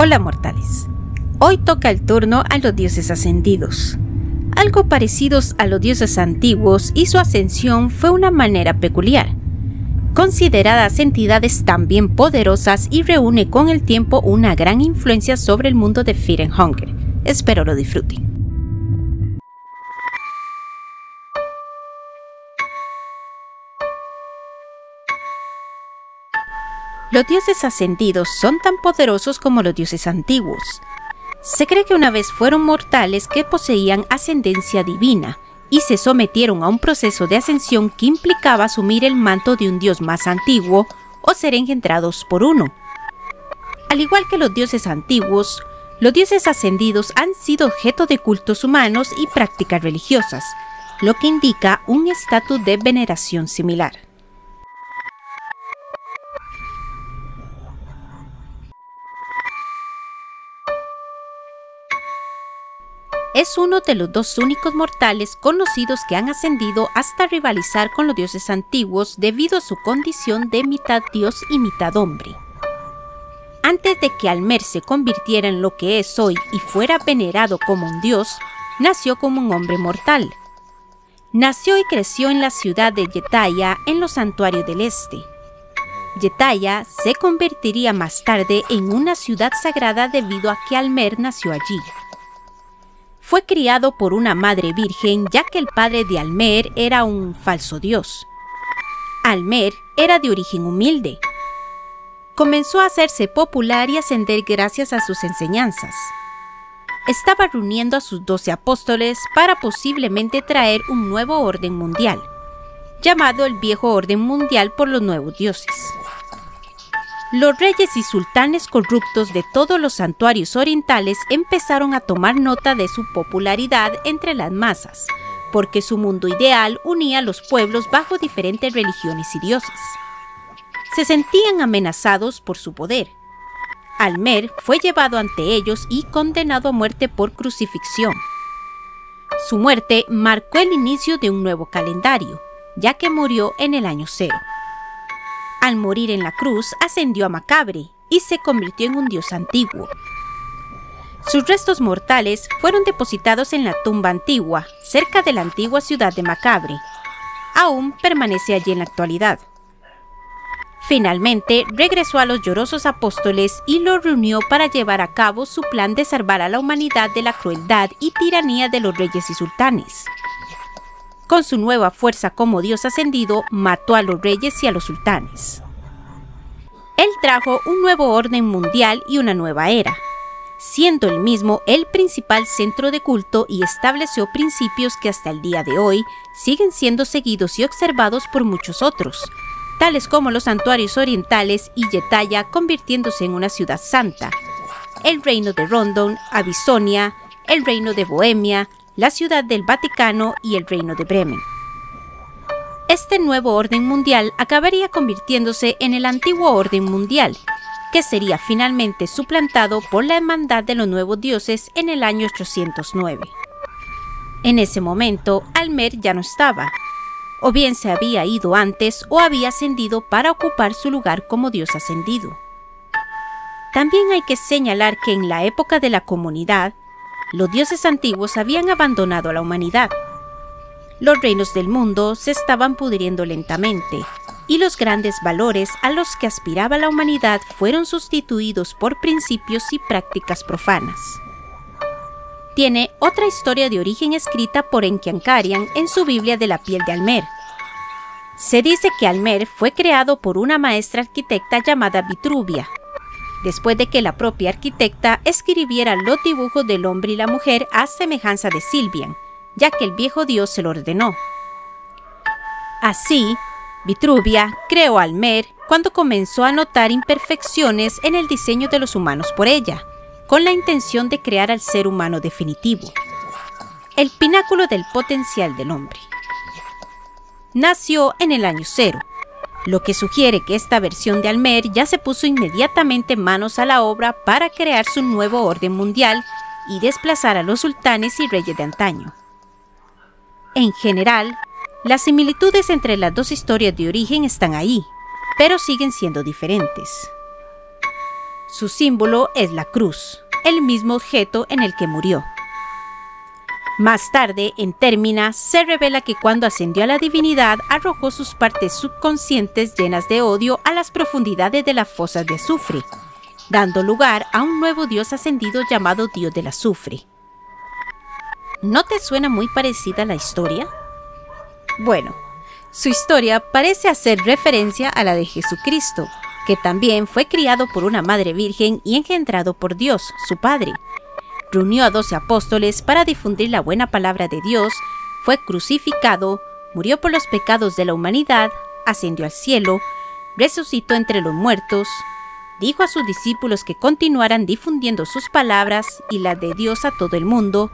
Hola mortales, hoy toca el turno a los dioses ascendidos. Algo parecidos a los dioses antiguos y su ascensión fue una manera peculiar. Consideradas entidades también poderosas y reúne con el tiempo una gran influencia sobre el mundo de Fear and Hunger. Espero lo disfruten. Los dioses ascendidos son tan poderosos como los dioses antiguos. Se cree que una vez fueron mortales que poseían ascendencia divina y se sometieron a un proceso de ascensión que implicaba asumir el manto de un dios más antiguo o ser engendrados por uno. Al igual que los dioses antiguos, los dioses ascendidos han sido objeto de cultos humanos y prácticas religiosas, lo que indica un estatus de veneración similar. Es uno de los dos únicos mortales conocidos que han ascendido hasta rivalizar con los dioses antiguos debido a su condición de mitad dios y mitad hombre. Antes de que Almer se convirtiera en lo que es hoy y fuera venerado como un dios, nació como un hombre mortal. Nació y creció en la ciudad de Yetaya, en los santuarios del este. Yetaya se convertiría más tarde en una ciudad sagrada debido a que Almer nació allí. Fue criado por una madre virgen, ya que el padre de Almer era un falso dios. Almer era de origen humilde. Comenzó a hacerse popular y ascender gracias a sus enseñanzas. Estaba reuniendo a sus 12 apóstoles para posiblemente traer un nuevo orden mundial, llamado el Viejo Orden Mundial por los nuevos dioses. Los reyes y sultanes corruptos de todos los santuarios orientales empezaron a tomar nota de su popularidad entre las masas, porque su mundo ideal unía a los pueblos bajo diferentes religiones y dioses. Se sentían amenazados por su poder. Almer fue llevado ante ellos y condenado a muerte por crucifixión. Su muerte marcó el inicio de un nuevo calendario, ya que murió en el año 0. Al morir en la cruz, ascendió a Macabre y se convirtió en un dios antiguo. Sus restos mortales fueron depositados en la tumba antigua, cerca de la antigua ciudad de Macabre. Aún permanece allí en la actualidad. Finalmente, regresó a los llorosos apóstoles y los reunió para llevar a cabo su plan de salvar a la humanidad de la crueldad y tiranía de los reyes y sultanes. Con su nueva fuerza como Dios ascendido, mató a los reyes y a los sultanes. Él trajo un nuevo orden mundial y una nueva era, siendo él mismo el principal centro de culto y estableció principios que hasta el día de hoy siguen siendo seguidos y observados por muchos otros, tales como los santuarios orientales y Yetaya convirtiéndose en una ciudad santa, el reino de Rondon, Abisonia, el reino de Bohemia, la ciudad del Vaticano y el reino de Bremen. Este nuevo orden mundial acabaría convirtiéndose en el antiguo orden mundial, que sería finalmente suplantado por la hermandad de los nuevos dioses en el año 809. En ese momento, Almer ya no estaba, o bien se había ido antes o había ascendido para ocupar su lugar como dios ascendido. También hay que señalar que en la época de la comunidad, los dioses antiguos habían abandonado a la humanidad. Los reinos del mundo se estaban pudriendo lentamente, y los grandes valores a los que aspiraba la humanidad fueron sustituidos por principios y prácticas profanas. Tiene otra historia de origen escrita por Enki Ankarian en su Biblia de la piel de Almer. Se dice que Almer fue creado por una maestra arquitecta llamada Vitruvia, después de que la propia arquitecta escribiera los dibujos del hombre y la mujer a semejanza de Silvian, ya que el viejo dios se lo ordenó. Así, Vitruvia creó a Almer cuando comenzó a notar imperfecciones en el diseño de los humanos por ella, con la intención de crear al ser humano definitivo, el pináculo del potencial del hombre. Nació en el año 0, lo que sugiere que esta versión de Almer ya se puso inmediatamente manos a la obra para crear su nuevo orden mundial y desplazar a los sultanes y reyes de antaño. En general, las similitudes entre las dos historias de origen están ahí, pero siguen siendo diferentes. Su símbolo es la cruz, el mismo objeto en el que murió. Más tarde, en Términa, se revela que cuando ascendió a la divinidad, arrojó sus partes subconscientes llenas de odio a las profundidades de las fosas de azufre, dando lugar a un nuevo dios ascendido llamado Dios del Azufre. ¿No te suena muy parecida la historia? Bueno, su historia parece hacer referencia a la de Jesucristo, que también fue criado por una madre virgen y engendrado por Dios, su Padre. Reunió a 12 apóstoles para difundir la buena palabra de Dios, fue crucificado, murió por los pecados de la humanidad, ascendió al cielo, resucitó entre los muertos, dijo a sus discípulos que continuaran difundiendo sus palabras y las de Dios a todo el mundo,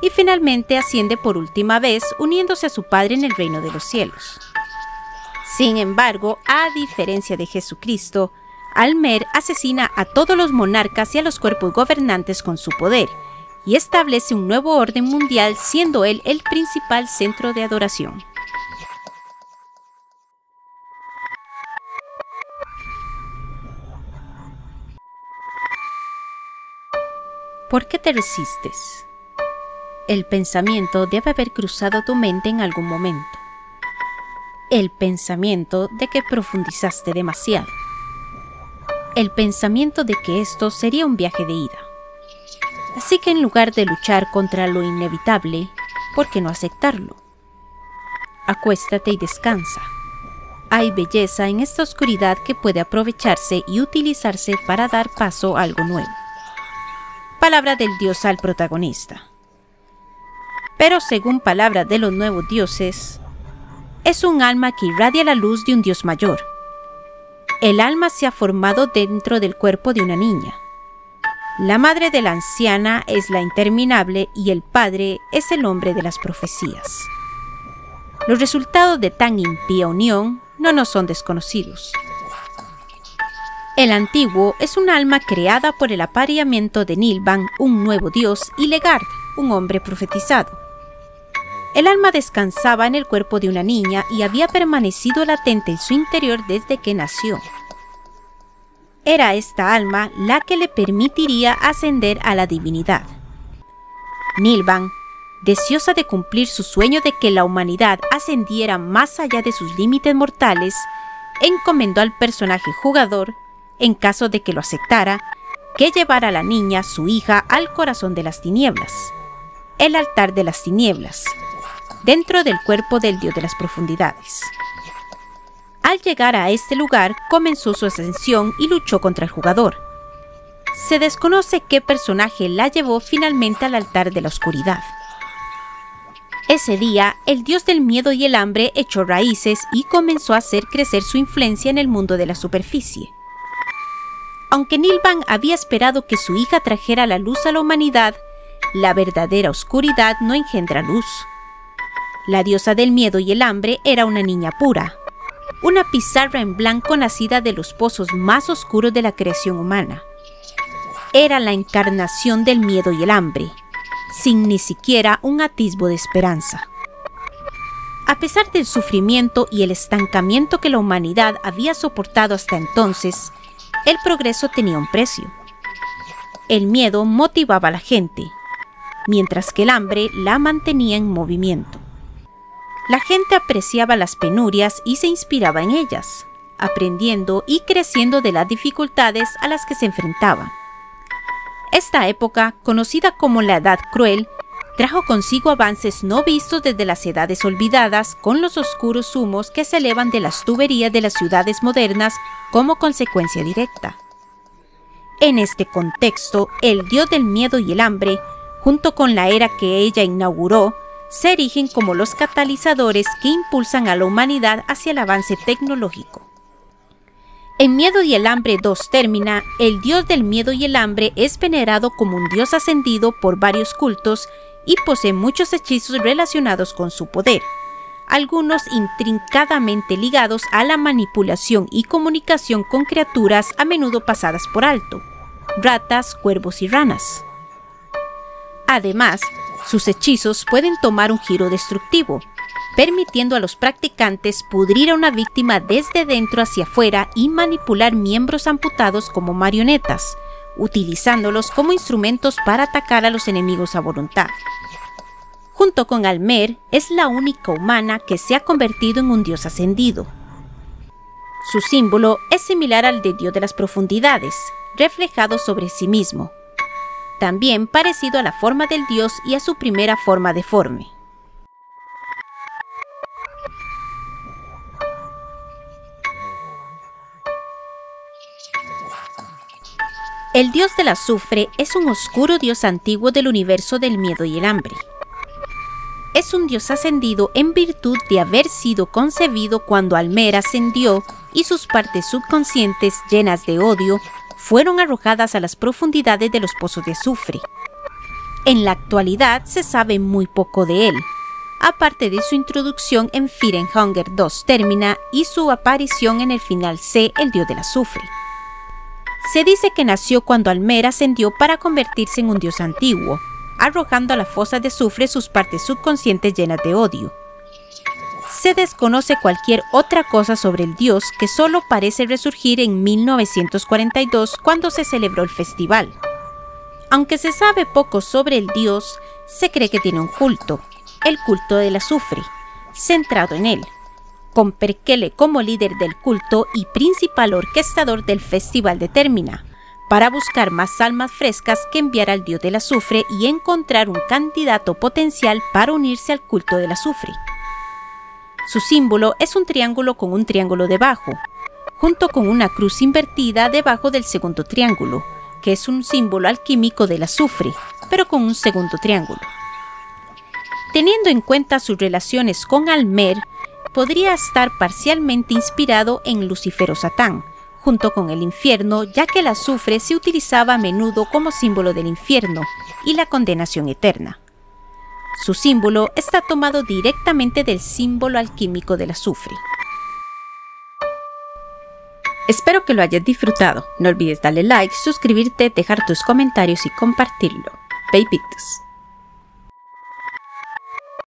y finalmente asciende por última vez uniéndose a su Padre en el reino de los cielos. Sin embargo, a diferencia de Jesucristo, Almer asesina a todos los monarcas y a los cuerpos gobernantes con su poder, y establece un nuevo orden mundial, siendo él el principal centro de adoración. ¿Por qué te resistes? El pensamiento debe haber cruzado tu mente en algún momento. El pensamiento de que profundizaste demasiado. El pensamiento de que esto sería un viaje de ida. Así que en lugar de luchar contra lo inevitable, ¿por qué no aceptarlo? Acuéstate y descansa. Hay belleza en esta oscuridad que puede aprovecharse y utilizarse para dar paso a algo nuevo. Palabra del dios al protagonista. Pero según palabras de los nuevos dioses, es un alma que irradia la luz de un dios mayor. El alma se ha formado dentro del cuerpo de una niña. La madre de la anciana es la interminable y el padre es el hombre de las profecías. Los resultados de tan impía unión no nos son desconocidos. El antiguo es un alma creada por el apareamiento de Nilvan, un nuevo dios, y Legard, un hombre profetizado. El alma descansaba en el cuerpo de una niña y había permanecido latente en su interior desde que nació. Era esta alma la que le permitiría ascender a la divinidad. Nilvan, deseosa de cumplir su sueño de que la humanidad ascendiera más allá de sus límites mortales, encomendó al personaje jugador, en caso de que lo aceptara, que llevara a la niña, su hija, al corazón de las tinieblas, el altar de las tinieblas, dentro del cuerpo del dios de las profundidades. Al llegar a este lugar, comenzó su ascensión y luchó contra el jugador. Se desconoce qué personaje la llevó finalmente al altar de la oscuridad. Ese día, el dios del miedo y el hambre echó raíces y comenzó a hacer crecer su influencia en el mundo de la superficie. Aunque Nilvan había esperado que su hija trajera la luz a la humanidad, la verdadera oscuridad no engendra luz. La diosa del miedo y el hambre era una niña pura, una pizarra en blanco nacida de los pozos más oscuros de la creación humana. Era la encarnación del miedo y el hambre, sin ni siquiera un atisbo de esperanza. A pesar del sufrimiento y el estancamiento que la humanidad había soportado hasta entonces, el progreso tenía un precio. El miedo motivaba a la gente, mientras que el hambre la mantenía en movimiento. La gente apreciaba las penurias y se inspiraba en ellas, aprendiendo y creciendo de las dificultades a las que se enfrentaban. Esta época, conocida como la Edad Cruel, trajo consigo avances no vistos desde las edades olvidadas, con los oscuros humos que se elevan de las tuberías de las ciudades modernas como consecuencia directa. En este contexto, el dios del miedo y el hambre, junto con la era que ella inauguró, se erigen como los catalizadores que impulsan a la humanidad hacia el avance tecnológico. En Miedo y el Hambre 2 Términa, el dios del miedo y el hambre es venerado como un dios ascendido por varios cultos y posee muchos hechizos relacionados con su poder, algunos intrincadamente ligados a la manipulación y comunicación con criaturas a menudo pasadas por alto, ratas, cuervos y ranas. Además, sus hechizos pueden tomar un giro destructivo, permitiendo a los practicantes pudrir a una víctima desde dentro hacia afuera y manipular miembros amputados como marionetas, utilizándolos como instrumentos para atacar a los enemigos a voluntad. Junto con Almer, es la única humana que se ha convertido en un dios ascendido. Su símbolo es similar al de Dios de las Profundidades, reflejado sobre sí mismo. También parecido a la forma del dios y a su primera forma deforme. El dios del azufre es un oscuro dios antiguo del universo del miedo y el hambre. Es un dios ascendido en virtud de haber sido concebido cuando Almer ascendió y sus partes subconscientes llenas de odio fueron arrojadas a las profundidades de los pozos de azufre. En la actualidad se sabe muy poco de él, aparte de su introducción en Fear and Hunger 2 Termina y su aparición en el final C, el dios del azufre. Se dice que nació cuando Almer ascendió para convertirse en un dios antiguo, arrojando a la fosa de azufre sus partes subconscientes llenas de odio. Se desconoce cualquier otra cosa sobre el dios, que solo parece resurgir en 1942 cuando se celebró el festival. Aunque se sabe poco sobre el dios, se cree que tiene un culto, el culto del azufre, centrado en él, con Perkele como líder del culto y principal orquestador del festival de Termina, para buscar más almas frescas que enviar al dios del azufre y encontrar un candidato potencial para unirse al culto del azufre. Su símbolo es un triángulo con un triángulo debajo, junto con una cruz invertida debajo del segundo triángulo, que es un símbolo alquímico del azufre, pero con un segundo triángulo. Teniendo en cuenta sus relaciones con Almer, podría estar parcialmente inspirado en Lucifer o Satán, junto con el infierno, ya que el azufre se utilizaba a menudo como símbolo del infierno y la condenación eterna. Su símbolo está tomado directamente del símbolo alquímico del azufre. Espero que lo hayas disfrutado. No olvides darle like, suscribirte, dejar tus comentarios y compartirlo. Baby Pictus.